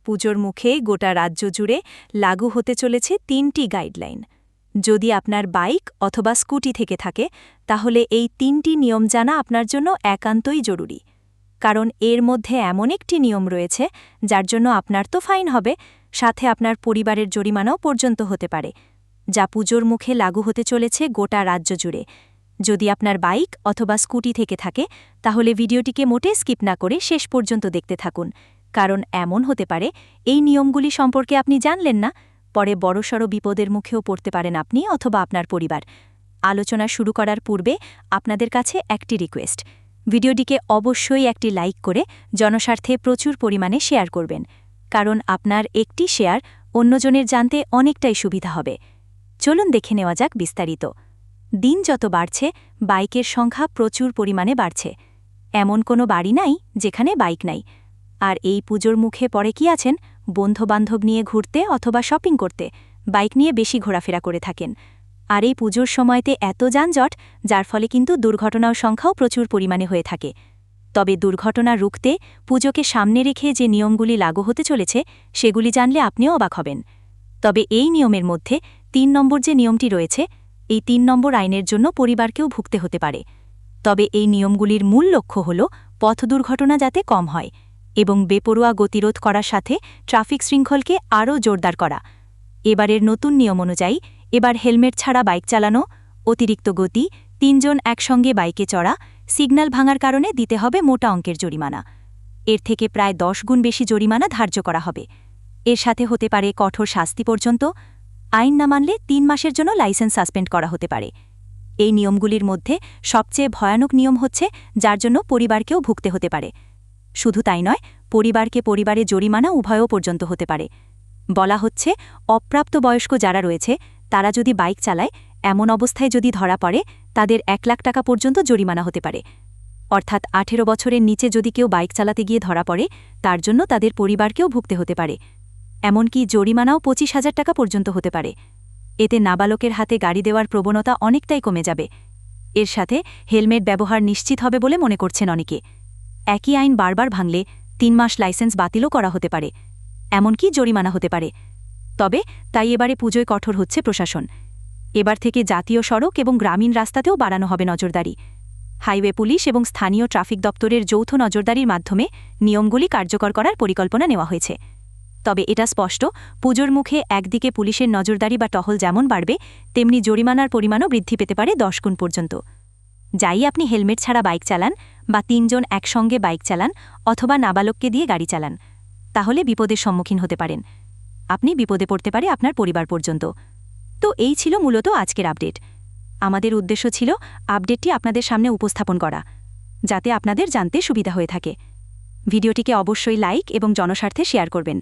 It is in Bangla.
পুজোর মুখে গোটা রাজ্য জুড়ে লাগু হতে চলেছে ৩টি গাইডলাইন। যদি আপনার বাইক অথবা স্কুটি থেকে থাকে তাহলে এই ৩টি নিয়ম জানা আপনার জন্য একান্তই জরুরি। কারণ এর মধ্যে এমন একটি নিয়ম রয়েছে যার জন্য আপনার তো ফাইন হবে, সাথে আপনার পরিবারের জরিমানাও পর্যন্ত হতে পারে, যা পুজোর মুখে লাগু হতে চলেছে গোটা রাজ্য জুড়ে। যদি আপনার বাইক অথবা স্কুটি থেকে থাকে তাহলে ভিডিওটিকে মোটে স্কিপ না করে শেষ পর্যন্ত দেখতে থাকুন, কারণ এমন হতে পারে এই নিয়মগুলি সম্পর্কে আপনি জানলেন না, পরে বড়সড় বিপদের মুখেও পড়তে পারেন আপনি অথবা আপনার পরিবার। আলোচনা শুরু করার পূর্বে আপনাদের কাছে একটি রিকোয়েস্ট, ভিডিওটিকে অবশ্যই একটি লাইক করে জনস্বার্থে প্রচুর পরিমাণে শেয়ার করবেন, কারণ আপনার একটি শেয়ার অন্যজনের জানতে অনেকটাই সুবিধা হবে। চলুন দেখে নেওয়া যাক বিস্তারিত। দিন যত বাড়ছে বাইকের সংখ্যা প্রচুর পরিমাণে বাড়ছে। এমন কোনো বাড়ি নাই যেখানে বাইক নাই। আর এই পুজোর মুখে পড়ে কি আছেন বন্ধুবান্ধব নিয়ে ঘুরতে অথবা শপিং করতে বাইক নিয়ে বেশি ঘোরাফেরা করে থাকেন। আর এই পুজোর সময়তে এত যানজট, যার ফলে কিন্তু দুর্ঘটনার সংখ্যাও প্রচুর পরিমাণে হয়ে থাকে। তবে দুর্ঘটনা রুখতে পুজোকে সামনে রেখে যে নিয়মগুলি লাগু হতে চলেছে সেগুলি জানলে আপনিও অবাক হবেন। তবে এই নিয়মের মধ্যে ৩ নম্বর যে নিয়মটি রয়েছে, এই ৩ নম্বর আইনের জন্য পরিবারকেও ভুগতে হতে পারে। তবে এই নিয়মগুলির মূল লক্ষ্য হল পথ দুর্ঘটনা যাতে কম হয় এবং বেপরোয়া গতিরোধ করার সাথে ট্রাফিক শৃঙ্খলকে আরও জোরদার করা। এবারের নতুন নিয়ম অনুযায়ী এবার হেলমেট ছাড়া বাইক চালানো, অতিরিক্ত গতি, ৩ জন একসঙ্গে বাইকে চড়া, সিগন্যাল ভাঙার কারণে দিতে হবে মোটা অঙ্কের জরিমানা। এর থেকে প্রায় ১০ গুণ বেশি জরিমানা ধার্য করা হবে। এর সাথে হতে পারে কঠোর শাস্তি পর্যন্ত। আইন না মানলে ৩ মাসের জন্য লাইসেন্স সাসপেন্ড করা হতে পারে। এই নিয়মগুলির মধ্যে সবচেয়ে ভয়ানক নিয়ম হচ্ছে যার জন্য পরিবারকেও ভুগতে হতে পারে। শুধু তাই নয়, পরিবারে জরিমানা উভয়ও পর্যন্ত হতে পারে। বলা হচ্ছে অপ্রাপ্তবয়স্ক যারা রয়েছে তারা যদি বাইক চালায়, এমন অবস্থায় যদি ধরা পড়ে তাদের ১ লাখ টাকা পর্যন্ত জরিমানা হতে পারে। অর্থাৎ ১৮ বছরের নিচে যদি কেউ বাইক চালাতে গিয়ে ধরা পড়ে তার জন্য তাদের পরিবারকেও ভুগতে হতে পারে। এমনকি জরিমানাও ২৫,০০০ টাকা পর্যন্ত হতে পারে। এতে নাবালকের হাতে গাড়ি দেওয়ার প্রবণতা অনেকটাই কমে যাবে। এর সাথে হেলমেট ব্যবহার নিশ্চিত হবে বলে মনে করছেন অনেকে। একই আইন বারবার ভাঙলে ৩ মাস লাইসেন্স বাতিলও করা হতে পারে, এমনকি জরিমানা হতে পারে। তবে তাই এবারে পুজোয় কঠোর হচ্ছে প্রশাসন। এবার থেকে জাতীয় সড়ক এবং গ্রামীণ রাস্তাতেও বাড়ানো হবে নজরদারি। হাইওয়ে পুলিশ এবং স্থানীয় ট্রাফিক দপ্তরের যৌথ নজরদারির মাধ্যমে নিয়মগুলি কার্যকর করার পরিকল্পনা নেওয়া হয়েছে। তবে এটা স্পষ্ট, পুজোর মুখে একদিকে পুলিশের নজরদারি বা টহল যেমন বাড়বে, তেমনি জরিমানার পরিমাণও বৃদ্ধি পেতে পারে ১০ গুণ পর্যন্ত। যাই আপনি হেলমেট ছাড়া বাইক চালান বা ৩ জন একসঙ্গে বাইক চালান অথবা নাবালককে দিয়ে গাড়ি চালান, তাহলে বিপদের সম্মুখীন হতে পারেন। আপনি বিপদে পড়তে পারে আপনার পরিবার পর্যন্ত। তো এই ছিল মূলত আজকের আপডেট। আমাদের উদ্দেশ্য ছিল আপডেটটি আপনাদের সামনে উপস্থাপন করা, যাতে আপনাদের জানতে সুবিধা হয়ে থাকে। ভিডিওটিকে অবশ্যই লাইক এবং জনস্বার্থে শেয়ার করবেন।